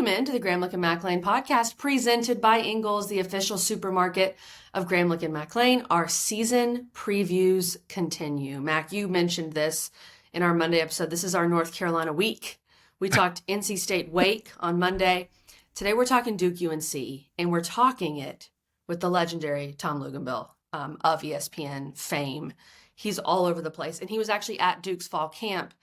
into the Graham and McLean podcast presented by Ingles, the official supermarket of Graham and McLean. Our season previews continue. Mac, you mentioned this in our Monday episode. This is our North Carolina week. We talked NC State Wake on Monday. Today we're talking Duke UNC, and we're talking it with the legendary Tom Luginbill of ESPN fame. He's all over the place, and he was actually at Duke's fall camp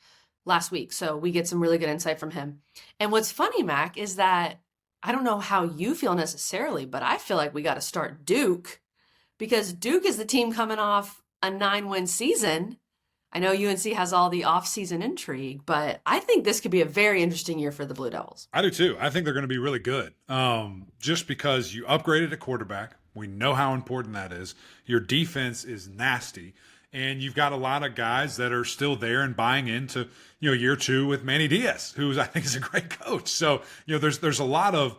last week, so we get some really good insight from him. And what's funny, Mac, is that I don't know how you feel necessarily, but I feel like we got to start Duke because Duke is the team coming off a 9-win season. I know UNC has all the offseason intrigue, but I think this could be a very interesting year for the Blue Devils. I do too. I think they're going to be really good just because you upgraded at quarterback. We know how important that is. Your defense is nasty. And you've got a lot of guys that are still there and buying into, year two with Manny Diaz, who I think is a great coach. So, there's a lot of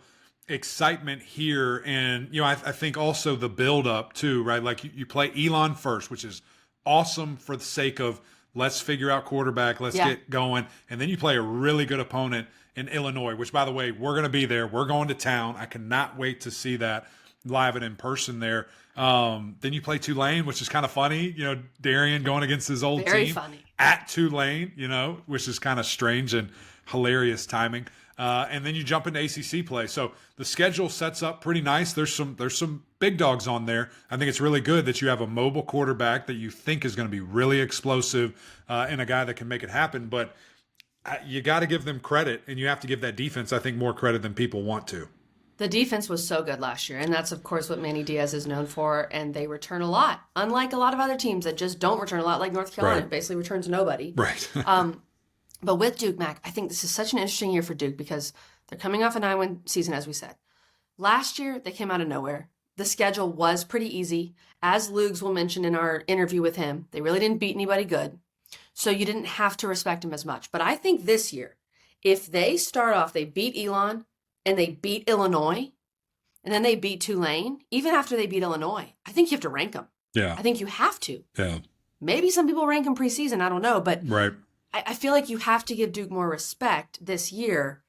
excitement here. And, I think also the buildup too, right? Like you play Elon first, which is awesome for the sake of let's figure out quarterback, let's get going. And then you play a really good opponent in Illinois, which, by the way, we're going to be there. We're going to town. I cannot wait to see that live and in person there. Then you play Tulane, which is kind of funny. Darian going against his old Very team funny. At Tulane, which is kind of strange and hilarious timing. And then you jump into ACC play. So the schedule sets up pretty nice. There's some big dogs on there. I think it's really good that you have a mobile quarterback that you think is going to be really explosive and a guy that can make it happen. But you got to give them credit, and you have to give that defense, I think, more credit than people want to. The defense was so good last year, and that's, of course, what Manny Diaz is known for, and they return a lot, unlike a lot of other teams that just don't return a lot, like North Carolina, right. Basically returns nobody. Right. But with Duke, Mac, I think this is such an interesting year for Duke because they're coming off a 9-win season, as we said. Last year, they came out of nowhere. The schedule was pretty easy. As Lugs will mention in our interview with him, they really didn't beat anybody good, so you didn't have to respect him as much. But I think this year, if they start off, they beat Elon, and they beat Illinois, and then they beat Tulane, even after they beat Illinois, I think you have to rank them. Yeah. I think you have to. Yeah. Maybe some people rank them preseason, I don't know, but right. I feel like you have to give Duke more respect this year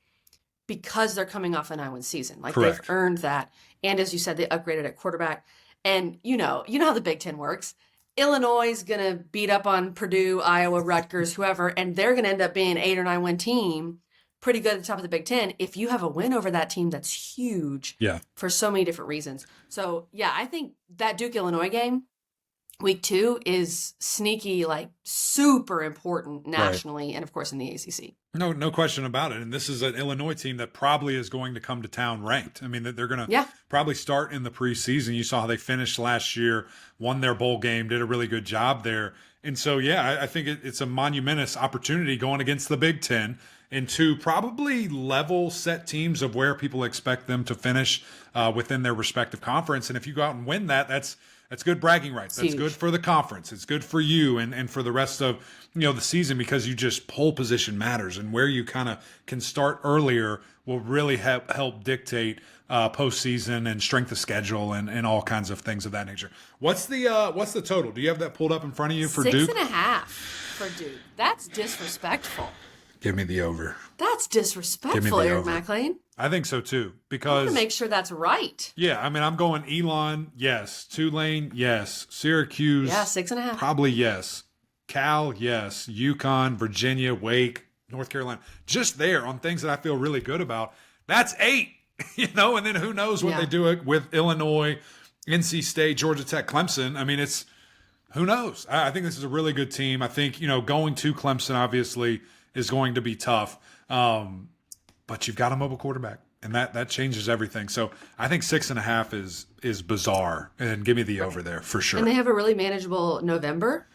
because they're coming off a 9-win season. Like Correct. They've earned that. And as you said, they upgraded at quarterback. And you know how the Big Ten works. Illinois is going to beat up on Purdue, Iowa, Rutgers, whoever, and they're going to end up being an 8 or 9 win team. Pretty good at the top of the Big Ten. If you have a win over that team, that's huge for so many different reasons. So, I think that Duke-Illinois game, week 2, is sneaky, like super important nationally and, of course, in the ACC. No question about it. And this is an Illinois team that probably is going to come to town ranked. I mean, they're going to probably start in the preseason. You saw how they finished last year, won their bowl game, did a really good job there. And so, I think it's a monumentous opportunity going against the Big Ten and two probably level set teams of where people expect them to finish within their respective conference. And if you go out and win that, that's good bragging rights. That's good for the conference. It's good for you and for the rest of the season because you just pole position matters, and where you kind of can start earlier will really help dictate postseason and strength of schedule and all kinds of things of that nature. What's the total? Do you have that pulled up in front of you for Duke? 6.5 for Duke. That's disrespectful. Give me the over. That's disrespectful, Eric McLean. I think so too, I because want to make sure that's right. Yeah, I mean, I'm going Elon, yes. Tulane, yes. Syracuse, 6.5. probably yes. Cal, yes. UConn, Virginia, Wake, North Carolina. Just there on things that I feel really good about. That's 8, and then who knows what they do it with Illinois, NC State, Georgia Tech, Clemson. I mean, who knows? I think this is a really good team. I think, going to Clemson obviously is going to be tough. But you've got a mobile quarterback, and that changes everything. So I think 6.5 is bizarre, and give me the over there for sure. And they have a really manageable November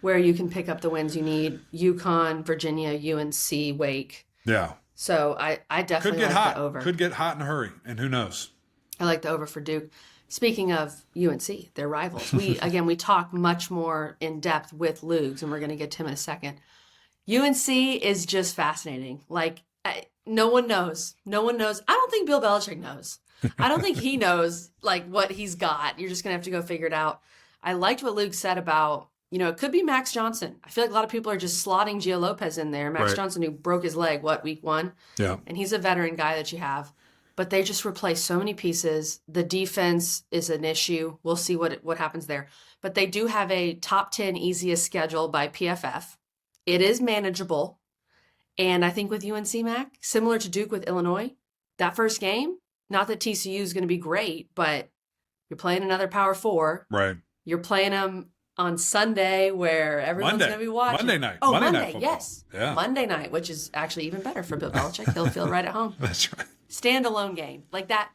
where you can pick up the wins you need. UConn, Virginia, UNC, Wake. Yeah. So I definitely like the over. Could get hot in a hurry, and who knows? I like the over for Duke. Speaking of UNC, their rivals, we talk much more in depth with Lugs, and we're going to get to him in a second. UNC is just fascinating. Like, no one knows. I don't think Bill Belichick knows. I don't think he knows, like, what he's got. You're just going to have to go figure it out. I liked what Luke said about, it could be Max Johnson. I feel like a lot of people are just slotting Gio Lopez in there. Max Johnson, who broke his leg, week 1? Yeah. And he's a veteran guy that you have. But they just replaced so many pieces. The defense is an issue. We'll see what happens there. But they do have a top 10 easiest schedule by PFF. It is manageable. And I think with UNC, Mac, similar to Duke with Illinois, that first game, not that TCU is going to be great, but you're playing another Power 4. Right. You're playing them on Sunday where everyone's going to be watching. Monday night. Oh, Monday Monday, night yes. Yeah. Monday night, which is actually even better for Bill Belichick. He'll feel right at home. That's right. Standalone game. Like that,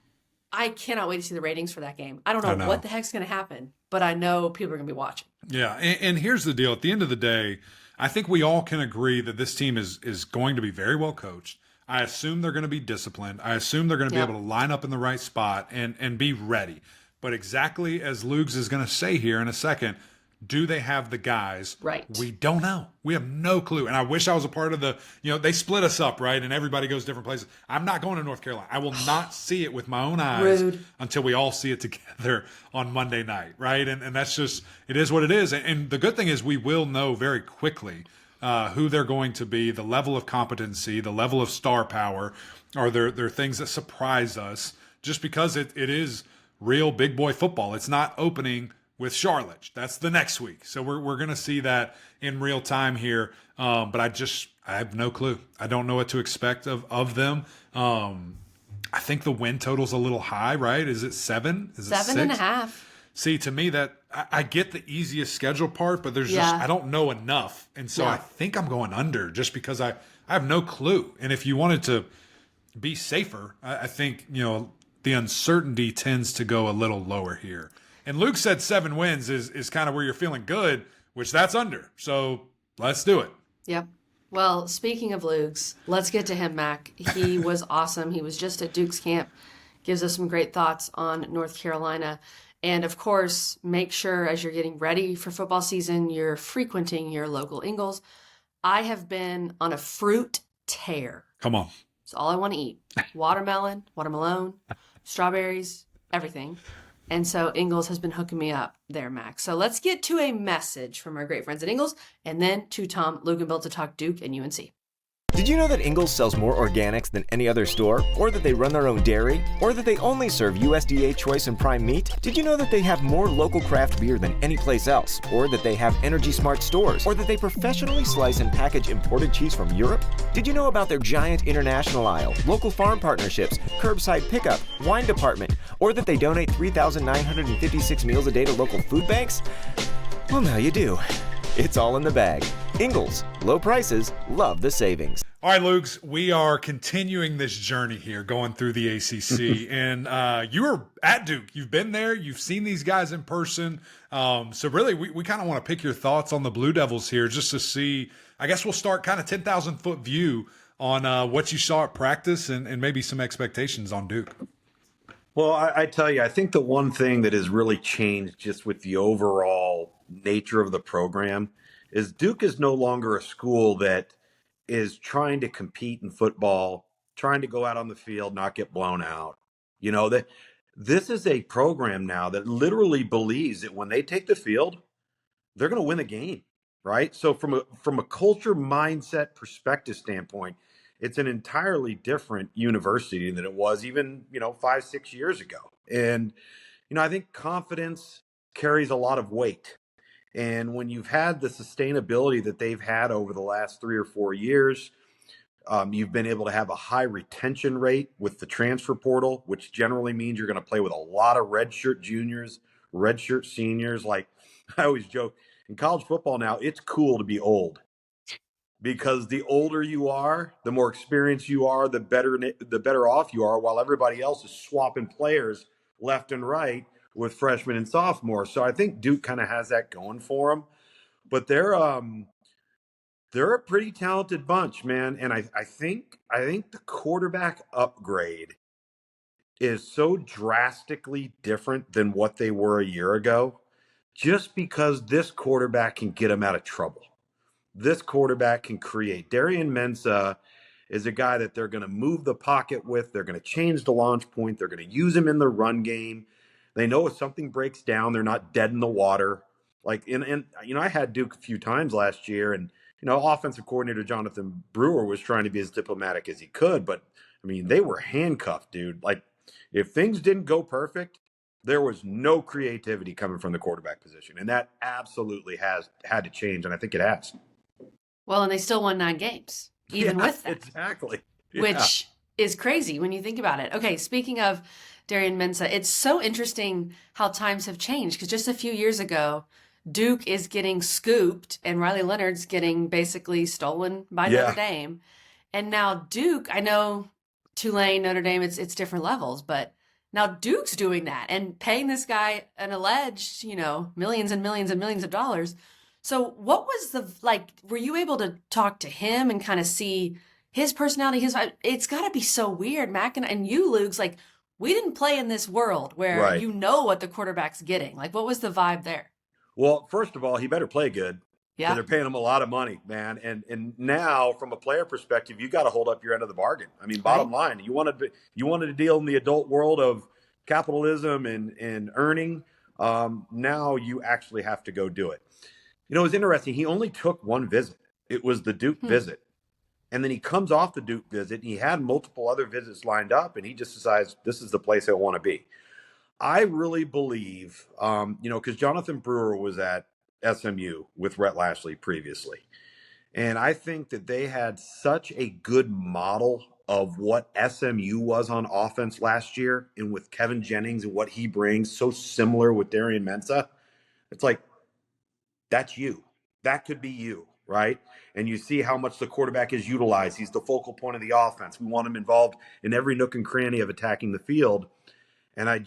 I cannot wait to see the ratings for that game. I don't know what the heck's going to happen, but I know people are going to be watching. Yeah, and here's the deal. At the end of the day, I think we all can agree that this team is going to be very well coached. I assume they're going to be disciplined. I assume they're going to be able to line up in the right spot and be ready. But exactly as Lugs is going to say here in a second, do they have the guys? Right. We don't know. We have no clue. And I wish I was a part of they split us up, right? And everybody goes different places. I'm not going to North Carolina. I will not see it with my own eyes until we all see it together on Monday night, right? And that's just, it is what it is. And the good thing is we will know very quickly who they're going to be, the level of competency, the level of star power. Are there things that surprise us just because it is real big boy football. It's not opening with Charlotte. That's the next week. So we're going to see that in real time here. But I have no clue. I don't know what to expect of them. I think the win total's a little high, right? Is it 7? Is it 7.5? See, to me, that I get the easiest schedule part, but there's just, I don't know enough. And so I think I'm going under just because I have no clue. And if you wanted to be safer, I think, the uncertainty tends to go a little lower here. And Luke said 7 wins is kind of where you're feeling good, which that's under. So let's do it. Yep. Well, speaking of Luke's, let's get to him, Mac. He was awesome. He was just at Duke's camp. Gives us some great thoughts on North Carolina. And of course, make sure as you're getting ready for football season, you're frequenting your local Ingles. I have been on a fruit tear. Come on. It's all I want to eat. Watermelon, strawberries, everything. And so Ingles has been hooking me up there, Max. So let's get to a message from our great friends at Ingles and then to Tom Luginbill to talk Duke and UNC. Did you know that Ingles sells more organics than any other store? Or that they run their own dairy? Or that they only serve USDA choice and prime meat? Did you know that they have more local craft beer than any place else? Or that they have Energy Smart stores? Or that they professionally slice and package imported cheese from Europe? Did you know about their giant international aisle, local farm partnerships, curbside pickup, wine department? Or that they donate 3,956 meals a day to local food banks? Well, now you do. It's all in the bag. Ingles, low prices, love the savings. All right, Lugs, we are continuing this journey here, going through the ACC. And you were at Duke. You've been there. You've seen these guys in person. So really, we kind of want to pick your thoughts on the Blue Devils here just to see. I guess we'll start kind of 10,000-foot view on what you saw at practice and maybe some expectations on Duke. Well, I tell you, I think the one thing that has really changed just with the overall nature of the program is Duke is no longer a school that is trying to compete in football, trying to go out on the field, not get blown out. That this is a program now that literally believes that when they take the field, they're going to win a game, right? So from a culture mindset perspective standpoint, it's an entirely different university than it was even, 5-6 years ago. And, I think confidence carries a lot of weight. And when you've had the sustainability that they've had over the last 3 or 4 years, you've been able to have a high retention rate with the transfer portal, which generally means you're going to play with a lot of redshirt juniors, redshirt seniors. Like I always joke, in college football now, it's cool to be old. Because the older you are, the more experienced you are, the better off you are, while everybody else is swapping players left and right with freshmen and sophomores. So I think Duke kind of has that going for them. But they're a pretty talented bunch, man. And I think the quarterback upgrade is so drastically different than what they were a year ago, just because this quarterback can get them out of trouble. This quarterback can create. Darian Mensah is a guy that they're going to move the pocket with. They're going to change the launch point. They're going to use him in the run game. They know if something breaks down, they're not dead in the water. Like, and I had Duke a few times last year, and offensive coordinator Jonathan Brewer was trying to be as diplomatic as he could, but I mean, they were handcuffed, dude. Like, if things didn't go perfect, there was no creativity coming from the quarterback position, and that absolutely has had to change, and I think it has. Well, and they still won 9 games, even with that. Exactly. Yeah. Which is crazy when you think about it. Okay, speaking of Darian Mensah, it's so interesting how times have changed, because just a few years ago, Duke is getting scooped and Riley Leonard's getting basically stolen by Notre Dame. And now Duke, I know Tulane, Notre Dame, it's different levels, but now Duke's doing that and paying this guy an alleged, millions and millions and millions of dollars. So what was were you able to talk to him and kind of see his personality, it's got to be so weird, Mac, and you, Lugs, like, we didn't play in this world where you know what the quarterback's getting. Like, what was the vibe there? Well, first of all, he better play good. Yeah. They're paying him a lot of money, man. And now, from a player perspective, you got to hold up your end of the bargain. I mean, bottom line, you wanted to deal in the adult world of capitalism and earning. Now you actually have to go do it. It was interesting. He only took one visit. It was the Duke visit. And then he comes off the Duke visit, and he had multiple other visits lined up, and he just decides this is the place I want to be. I really believe, because Jonathan Brewer was at SMU with Rhett Lashlee previously. And I think that they had such a good model of what SMU was on offense last year, and with Kevin Jennings and what he brings, so similar with Darian Mensah. It's like, that's you. That could be you, right? And you see how much the quarterback is utilized. He's the focal point of the offense. We want him involved in every nook and cranny of attacking the field. And I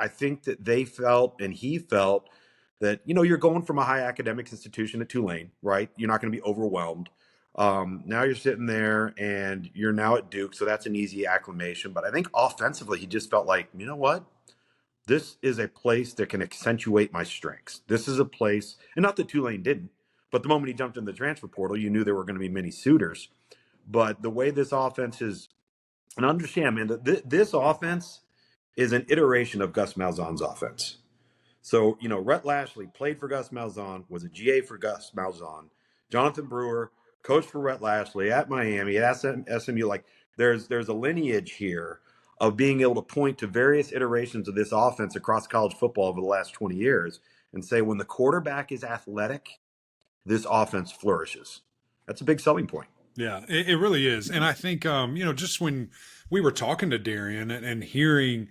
think that they felt, and he felt, that, you're going from a high academic institution at Tulane, right? You're not going to be overwhelmed. Now you're sitting there and you're now at Duke, so that's an easy acclimation. But I think offensively, he just felt like, you know what? This is a place that can accentuate my strengths. This is a place, and not that Tulane didn't, but the moment he jumped in the transfer portal, you knew there were going to be many suitors. But the way this offense is, and understand, man, this offense is an iteration of Gus Malzahn's offense. So, Rhett Lashlee played for Gus Malzahn, was a GA for Gus Malzahn. Jonathan Brewer coached for Rhett Lashlee at Miami, at SMU. Like, there's a lineage here of being able to point to various iterations of this offense across college football over the last 20 years and say, when the quarterback is athletic, this offense flourishes. That's a big selling point. Yeah, it really is. And I think, just when we were talking to Darian and hearing,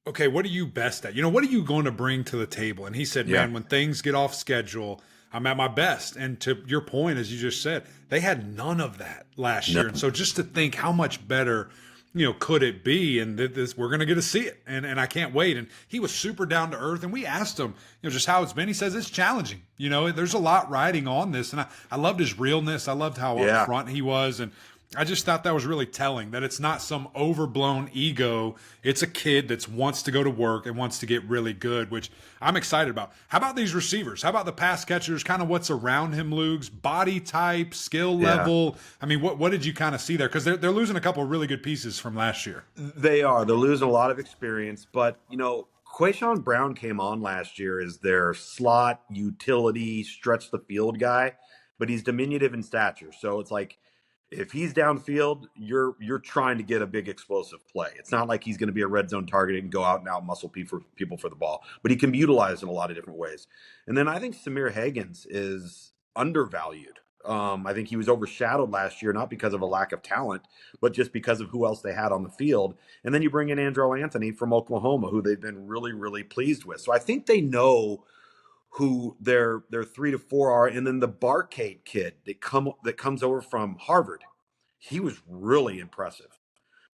okay, what are you best at? What are you going to bring to the table? And he said, man, when things get off schedule, I'm at my best. And to your point, as you just said, they had none of that last year. And so just to think how much better could it be? And we're going to get to see it. And I can't wait. And he was super down to earth. And we asked him, just how it's been. He says it's challenging. There's a lot riding on this. And I loved his realness. I loved how upfront he was. And I just thought that was really telling, that it's not some overblown ego. It's a kid that wants to go to work and wants to get really good, which I'm excited about. How about these receivers? How about the pass catchers? Kind of what's around him, Lugs? Body type, skill level? I mean, what did you kind of see there? Because they're losing a couple of really good pieces from last year. They are. They're losing a lot of experience. But, Quayshawn Brown came on last year as their slot utility, stretch the field guy, but he's diminutive in stature. So it's like, if he's downfield, you're trying to get a big explosive play. It's not like he's going to be a red zone target and go out and out muscle people for the ball, but he can be utilized in a lot of different ways. And then I think Samir Hagans is undervalued. I think he was overshadowed last year, not because of a lack of talent, but just because of who else they had on the field. And then you bring in Andrell Anthony from Oklahoma, who they've been really, really pleased with. So I think they know who their 3 to 4 are. And then the Barcade kid that comes over from Harvard, he was really impressive.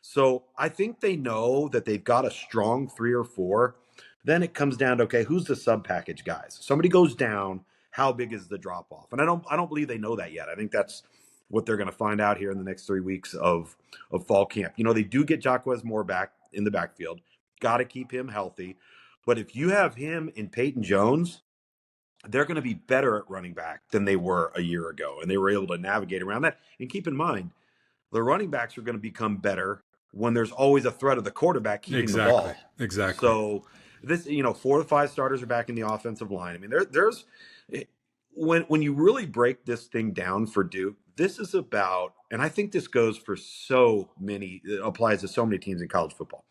So I think they know that they've got a strong 3 or 4. Then it comes down to, okay, who's the sub package guys? Somebody goes down, how big is the drop off? And I don't believe they know that yet. I think that's what they're going to find out here in the next 3 weeks of fall camp. They do get Jacquez Moore back in the backfield. Got to keep him healthy. But if you have him and Peyton Jones, they're going to be better at running back than they were a year ago. And they were able to navigate around that. And keep in mind, the running backs are going to become better when there's always a threat of the quarterback keeping the ball. Exactly. So This, 4 of 5 starters are back in the offensive line. I mean, there's when you really break this thing down for Duke, this is about, and I think this goes for so many, it applies to so many teams in college football.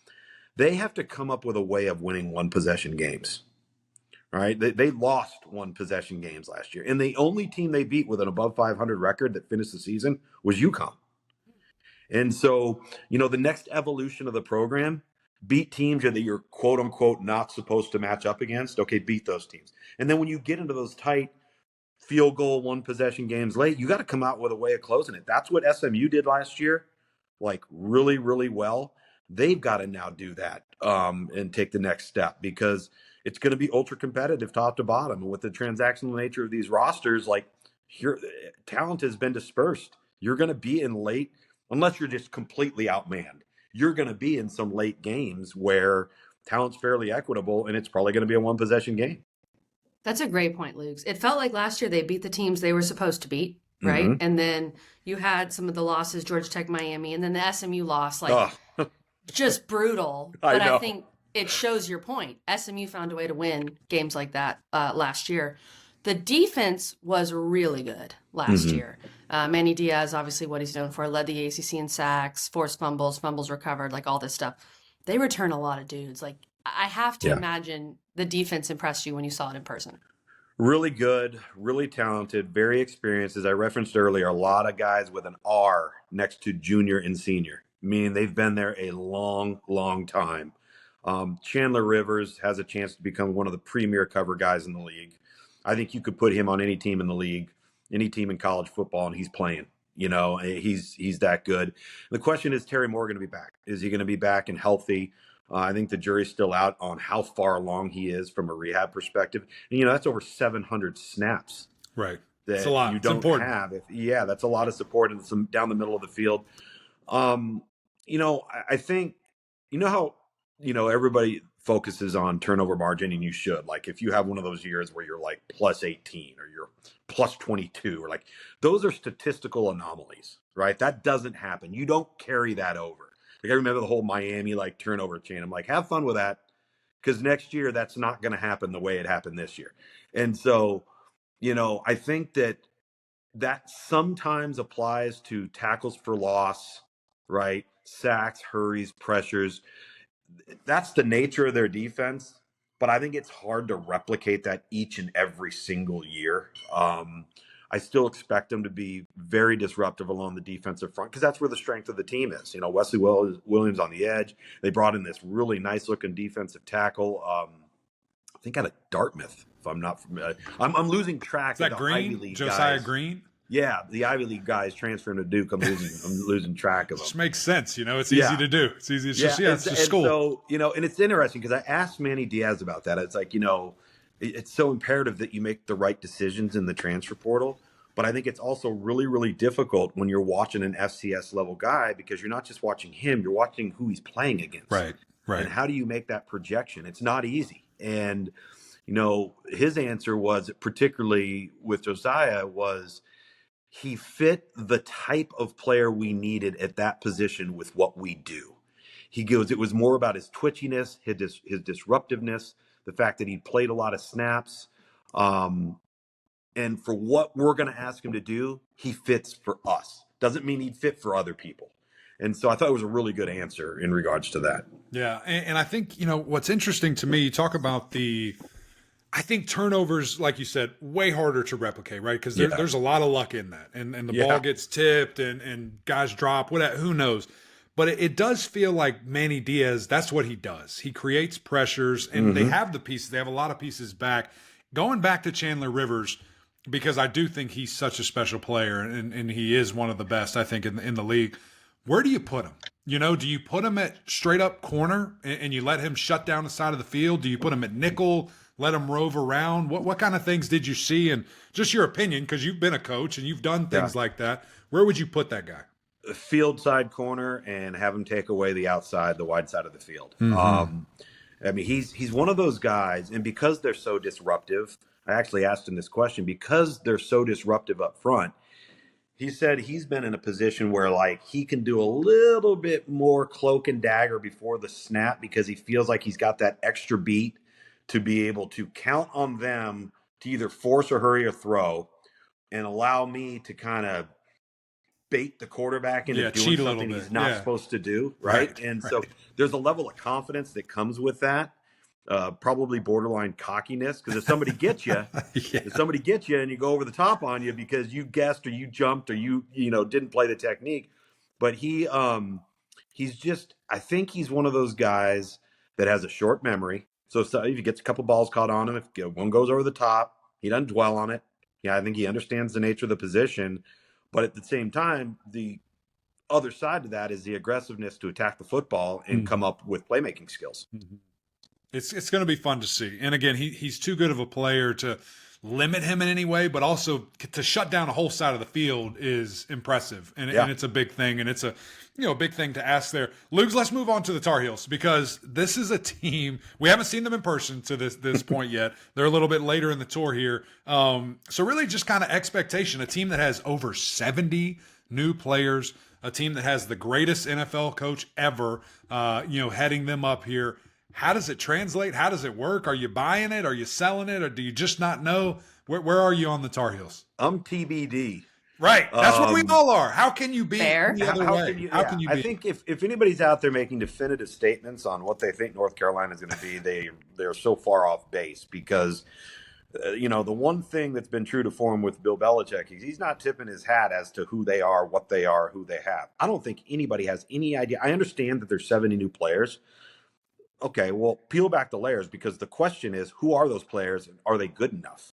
They have to come up with a way of winning one possession games. Right? They lost one possession games last year. And the only team they beat with an above 500 record that finished the season was UConn. And so, the next evolution of the program, beat teams that you're quote unquote not supposed to match up against. Okay, beat those teams. And then when you get into those tight field goal, one possession games late, you got to come out with a way of closing it. That's what SMU did last year, like really, really well. They've got to now do that and take the next step, because it's going to be ultra competitive top to bottom. And with the transactional nature of these rosters, like here, talent has been dispersed. You're going to be in late, unless you're just completely outmanned, you're going to be in some late games where talent's fairly equitable, and it's probably going to be a one possession game. That's a great point, Luke. It felt like last year they beat the teams they were supposed to beat, right? Mm-hmm. And then you had some of the losses, Georgia Tech, Miami, and then the SMU loss, just brutal. But I think it shows your point. SMU found a way to win games like that last year. The defense was really good last year. Manny Diaz, obviously what he's known for, led the ACC in sacks, forced fumbles recovered, like all this stuff. They return a lot of dudes. Like, I have to imagine the defense impressed you when you saw it in person. Really good, really talented, very experienced. As I referenced earlier, a lot of guys with an R next to junior and senior, meaning they've been there a long, long time. Chandler Rivers has a chance to become one of the premier cover guys in the league. I think you could put him on any team in the league, any team in college football, and he's playing. He's that good. The question is, Terry Moore going to be back? Is he going to be back and healthy? I think the jury's still out on how far along he is from a rehab perspective. And, that's over 700 snaps. Right. That's a lot. You don't have. That's a lot of support and some down the middle of the field. I think, how, everybody focuses on turnover margin, and you should. Like, if you have one of those years where you're like plus 18 or you're plus 22, or like, those are statistical anomalies, right? That doesn't happen. You don't carry that over. Like, I remember the whole Miami turnover chain. I'm like, have fun with that, because next year that's not going to happen the way it happened this year. And so, I think that sometimes applies to tackles for loss, right? Sacks, hurries, pressures. That's the nature of their defense, but I think it's hard to replicate that each and every single year. I still expect them to be very disruptive along the defensive front, because that's where the strength of the team is. Wesley Williams on the edge. They brought in this really nice looking defensive tackle. I think out of Dartmouth, if I'm not familiar. I'm losing track. Is that of the Green? Ivy League Josiah guys. Green? Yeah, the Ivy League guys transferring to Duke. I'm losing track of them. Which makes sense. It's easy to do. It's easy. It's just school. So, and it's interesting because I asked Manny Diaz about that. It's like, it's so imperative that you make the right decisions in the transfer portal. But I think it's also really, really difficult when you're watching an FCS level guy, because you're not just watching him, you're watching who he's playing against. Right. And how do you make that projection? It's not easy. And, his answer was, particularly with Josiah, was he fit the type of player we needed at that position with what we do. He goes, it was more about his twitchiness, his disruptiveness, the fact that he played a lot of snaps. And for what we're going to ask him to do, he fits for us. Doesn't mean he'd fit for other people. And so I thought it was a really good answer in regards to that. Yeah. And I think, what's interesting to me, you talk about I think turnovers, like you said, way harder to replicate, right? Because there's a lot of luck in that. And the ball gets tipped and guys drop, whatever, who knows. But it does feel like Manny Diaz, that's what he does. He creates pressures, and they have the pieces. They have a lot of pieces back. Going back to Chandler Rivers, because I do think he's such a special player, and he is one of the best, I think, in the league. Where do you put him? Do you put him at straight up corner and you let him shut down the side of the field? Do you put him at nickel, let him rove around? What kind of things did you see? And just your opinion, because you've been a coach and you've done things like that. Where would you put that guy? Field side corner, and have him take away the wide side of the field. He's one of those guys, and because they're so disruptive, I actually asked him this question, because they're so disruptive up front. He said he's been in a position where, like, he can do a little bit more cloak and dagger before the snap, because he feels like he's got that extra beat to be able to count on them to either force or hurry or throw and allow me to kind of bait the quarterback into doing something he's not supposed to do, right? And so there's a level of confidence that comes with that, probably borderline cockiness, because if somebody gets you, and you go over the top on you because you guessed or you jumped or you didn't play the technique, but he's just, I think he's one of those guys that has a short memory. So if he gets a couple balls caught on him, if one goes over the top, he doesn't dwell on it. Yeah, I think he understands the nature of the position. But at the same time, the other side of that is the aggressiveness to attack the football and come up with playmaking skills. Mm-hmm. It's going to be fun to see. And again, he's too good of a player to limit him in any way, but also to shut down a whole side of the field is impressive. And it's a big thing. And it's a big thing to ask there. Lugs, let's move on to the Tar Heels, because this is a team, we haven't seen them in person to this point yet. They're a little bit later in the tour here. So really just kind of expectation, a team that has over 70 new players, a team that has the greatest NFL coach ever, heading them up here. How does it translate? How does it work? Are you buying it? Are you selling it? Or do you just not know? Where are you on the Tar Heels? I'm TBD. Right. That's what we all are. How can you be fair? The other way? How can you be? I think if anybody's out there making definitive statements on what they think North Carolina is going to be, they're so far off base, because the one thing that's been true to form with Bill Belichick is he's not tipping his hat as to who they are, what they are, who they have. I don't think anybody has any idea. I understand that there's 70 new players. Okay, well, peel back the layers, because the question is, who are those players and are they good enough?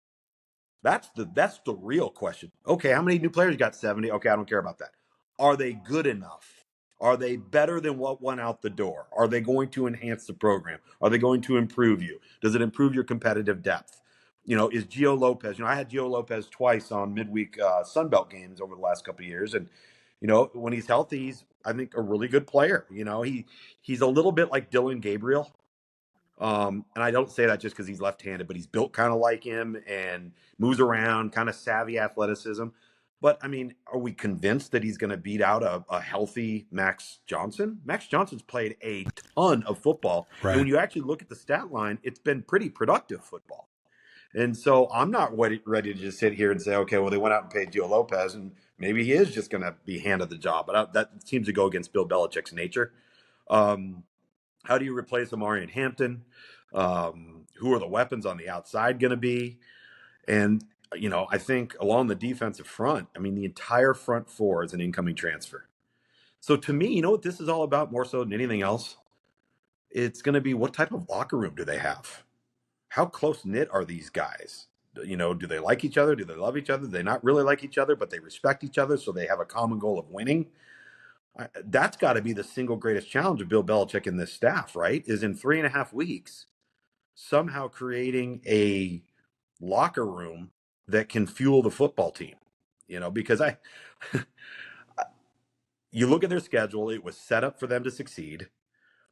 That's the real question. Okay, how many new players? You got 70. Okay, I don't care about that. Are they good enough? Are they better than what went out the door? Are they going to enhance the program? Are they going to improve you? Does it improve your competitive depth? Is Gio Lopez? I had Gio Lopez twice on midweek Sunbelt games over the last couple of years, and when he's healthy, he's, I think, a really good player. He's a little bit like Dylan Gabriel. And I don't say that just because he's left-handed, but he's built kind of like him and moves around, kind of savvy athleticism. But, I mean, are we convinced that he's going to beat out a healthy Max Johnson? Max Johnson's played a ton of football. Right. And when you actually look at the stat line, it's been pretty productive football. And so I'm not ready to just sit here and say, okay, well, they went out and paid Gio Lopez, and maybe he is just going to be handed the job. But that seems to go against Bill Belichick's nature. How do you replace Amari and Hampton? Who are the weapons on the outside going to be? And, I think along the defensive front, the entire front four is an incoming transfer. So to me, you know what this is all about more so than anything else? It's going to be, what type of locker room do they have? How close-knit are these guys? Do they like each other? Do they love each other? Do they not really like each other, but they respect each other, so they have a common goal of winning? That's got to be the single greatest challenge of Bill Belichick and this staff, right? Is in 3.5 weeks, somehow creating a locker room that can fuel the football team. Because you look at their schedule, it was set up for them to succeed,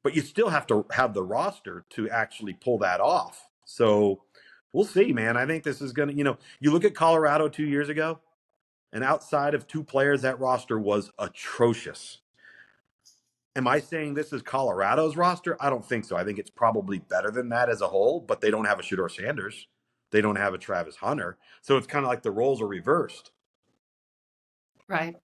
but you still have to have the roster to actually pull that off. So we'll see, man. I think this is going to, you look at Colorado 2 years ago, and outside of 2 players, that roster was atrocious. Am I saying this is Colorado's roster? I don't think so. I think it's probably better than that as a whole, but they don't have a Shedeur Sanders. They don't have a Travis Hunter. So it's kind of like the roles are reversed. Right.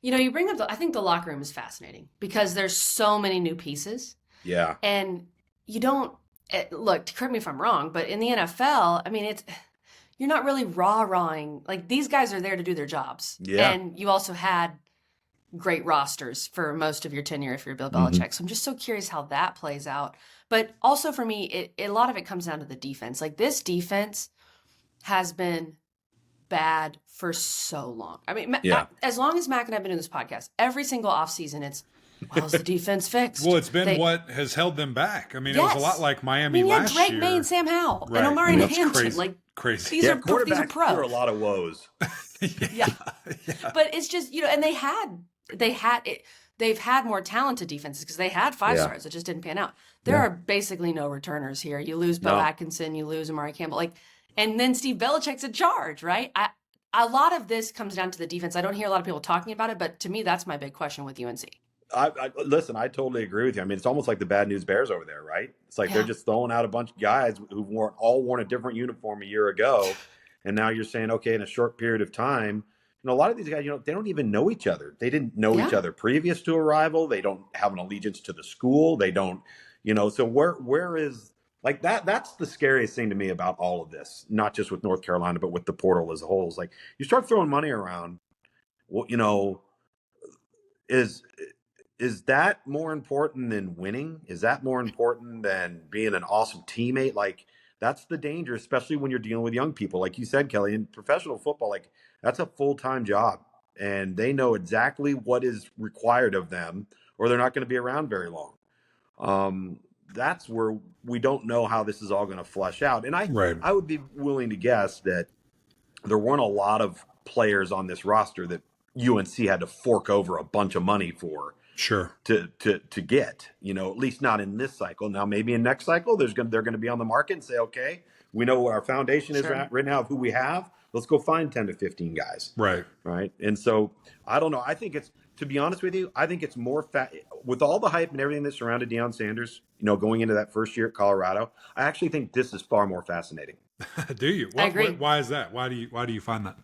You bring up I think the locker room is fascinating because there's so many new pieces. Yeah. And you don't, look, correct me if I'm wrong, but in the NFL, you're not really rah-rahing. Like, these guys are there to do their jobs. Yeah. And you also had great rosters for most of your tenure if you're Bill Belichick. Mm-hmm. So I'm just so curious how that plays out. But also for me, a lot of it comes down to the defense. Like, this defense has been bad for so long. As long as Mac and I have been doing this podcast, every single offseason, it's, how's the defense fixed? Well, it's been what has held them back. It was a lot like Miami last year. Drake May and Sam Howell and Omari and Hampton. Crazy. These are pros. There are a lot of woes. Yeah. But it's just, and they've had more talented defenses because they had 5 stars that just didn't pan out. There are basically no returners here. You lose Bo Atkinson, you lose Amari Campbell, and then Steve Belichick's in charge, right? A lot of this comes down to the defense. I don't hear a lot of people talking about it, but to me, that's my big question with UNC. Listen, I totally agree with you. I mean, it's almost like the Bad News Bears over there, right? It's like they're Yeah. just throwing out a bunch of guys who've all worn a different uniform a year ago. And now you're saying, okay, in a short period of time, a lot of these guys, they don't even know each other. They didn't know each Yeah. other previous to arrival. They don't have an allegiance to the school. They don't, so where is like that? That's the scariest thing to me about all of this, not just with North Carolina, but with the portal as a whole. Is like you start throwing money around, well, is is that more important than winning? Is that more important than being an awesome teammate? Like that's the danger, especially when you're dealing with young people. Like you said, Kelly, in professional football, like that's a full-time job and they know exactly what is required of them or they're not going to be around very long. That's where we don't know how this is all going to flush out. And Right. I would be willing to guess that there weren't a lot of players on this roster that UNC had to fork over a bunch of money for. Sure. To get, at least not in this cycle. Now, maybe in next cycle, they're going to be on the market and say, okay, we know what our foundation is right now of who we have. Let's go find 10 to 15 guys. Right. Right. And so I don't know. I think to be honest with you, I think it's more with all the hype and everything that surrounded Deion Sanders, going into that first year at Colorado. I actually think this is far more fascinating. Do you? I agree. Why is that? Why do you find that?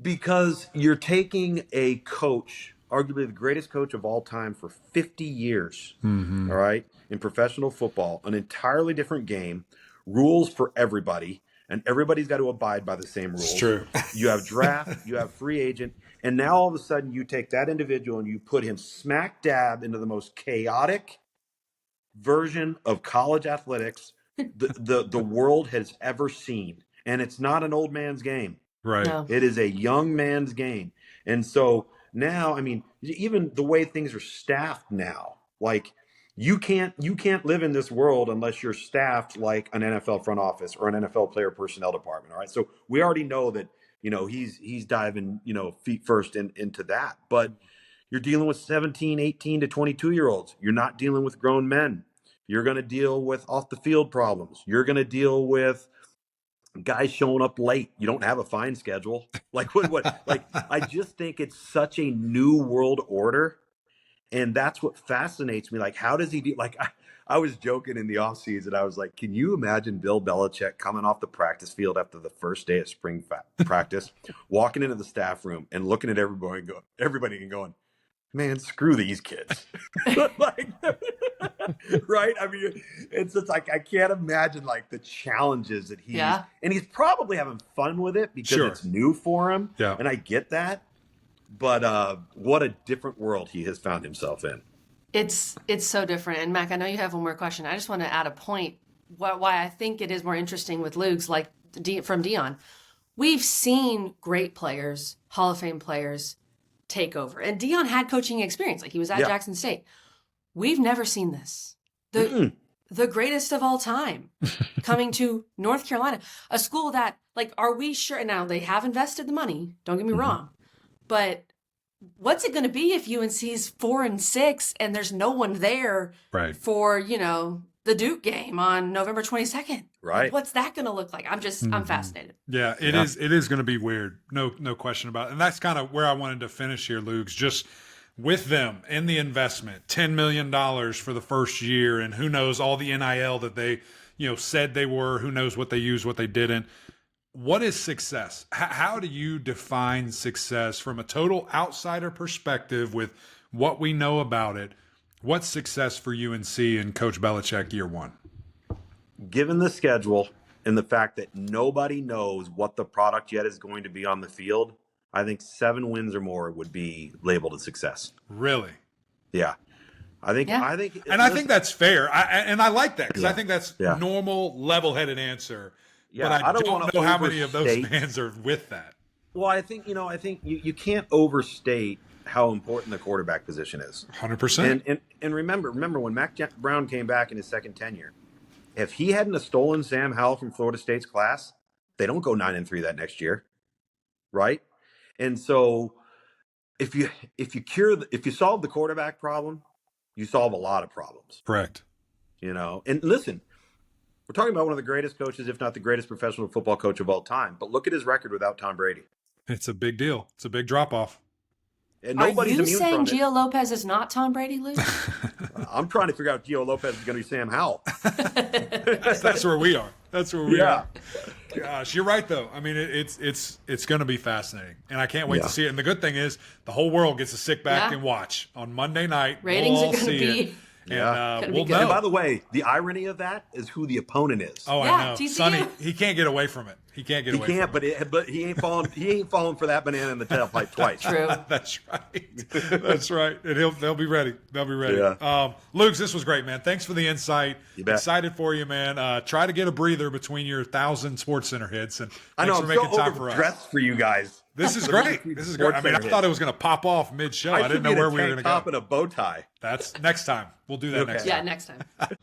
Because you're taking a coach, arguably the greatest coach of all time for 50 years, all right, in professional football, an entirely different game, rules for everybody, and everybody's got to abide by the same rules. It's true. You have draft, you have free agent, and now all of a sudden you take that individual and you put him smack dab into the most chaotic version of college athletics the world has ever seen. And it's not an old man's game. Right. No. It is a young man's game. And so now, I mean, even the way things are staffed now, like you can't live in this world unless you're staffed like an NFL front office or an NFL player personnel department. All right. So we already know that, he's diving, feet first into that. But you're dealing with 17, 18 to 22-year-olds. You're not dealing with grown men. You're going to deal with off the field problems. You're going to deal with guys showing up late. You don't have a fine schedule. Like what? Like I just think it's such a new world order, and that's what fascinates me. Like, how does he do? Like, I was joking in the offseason. I was like, can you imagine Bill Belichick coming off the practice field after the first day of spring practice, walking into the staff room and looking at everybody and going, man, screw these kids. Like, right? I mean, it's just like, I can't imagine like the challenges that and he's probably having fun with it because it's new for him. Yeah. And I get that. But what a different world he has found himself in. It's so different. And Mac, I know you have one more question. I just want to add a point why I think it is more interesting with Lugs, like from Deion. We've seen great players, Hall of Fame players, take over. And Deion had coaching experience. Like he was at Jackson State. We've never seen this. The greatest of all time coming to North Carolina, a school that, like, are we sure? Now, they have invested the money. Don't get me wrong. But what's it going to be if UNC's 4-6 and there's no one there for, the Duke game on November 22nd? Right. Like, what's that going to look like? I'm fascinated. Yeah, it is going to be weird. No question about it. And that's kind of where I wanted to finish here, Luke, just with them in the investment, $10 million for the first year. And who knows all the NIL that they, said they were, who knows what they used, what they didn't. What is success? How do you define success from a total outsider perspective with what we know about it? What's success for UNC and Coach Belichick year one? Given the schedule and the fact that nobody knows what the product yet is going to be on the field, I think 7 wins or more would be labeled a success. Really? Yeah. I think, I think that's fair. I like that because I think that's normal, level-headed answer. Yeah, but I don't know how many of those fans are with that. Well, I think you can't overstate how important the quarterback position is. 100%. And remember when Mac Brown came back in his second tenure, if he hadn't have stolen Sam Howell from Florida State's class, they don't go 9-3 that next year, right? And so if you solve the quarterback problem, you solve a lot of problems. Correct. And listen. We're talking about one of the greatest coaches, if not the greatest professional football coach of all time. But look at his record without Tom Brady. It's a big deal. It's a big drop-off. And Are nobody's you immune saying from it. Gio Lopez is not Tom Brady, Luke? I'm trying to figure out if Gio Lopez is going to be Sam Howell. That's where we are. That's where we Yeah. are. Gosh, you're right though. I mean, it's going to be fascinating, and I can't wait to see it. And the good thing is, the whole world gets to sit back and watch on Monday night. Ratings we'll all are going to see be. And we'll good. know. And by the way, the irony of that is who the opponent is. Oh, Yeah, I know, TCU. Sonny. He can't get away from it. He can't get away. He can't, from but he ain't falling. He ain't falling for that banana in the tailpipe twice. True. That's right. That's right. And they'll be ready. They'll be ready. Yeah. Luke, this was great, man. Thanks for the insight. You bet. Excited for you, man. Try to get a breather between your 1,000 Sports Center hits, and I know. thanks for I'm making so time for us. overdressed for you guys. This is great. This is great. I mean, I thought it was going to pop off mid-show. I didn't know where we were going to go. Top and a bow tie. That's next time. We'll do that next time. Yeah, next time.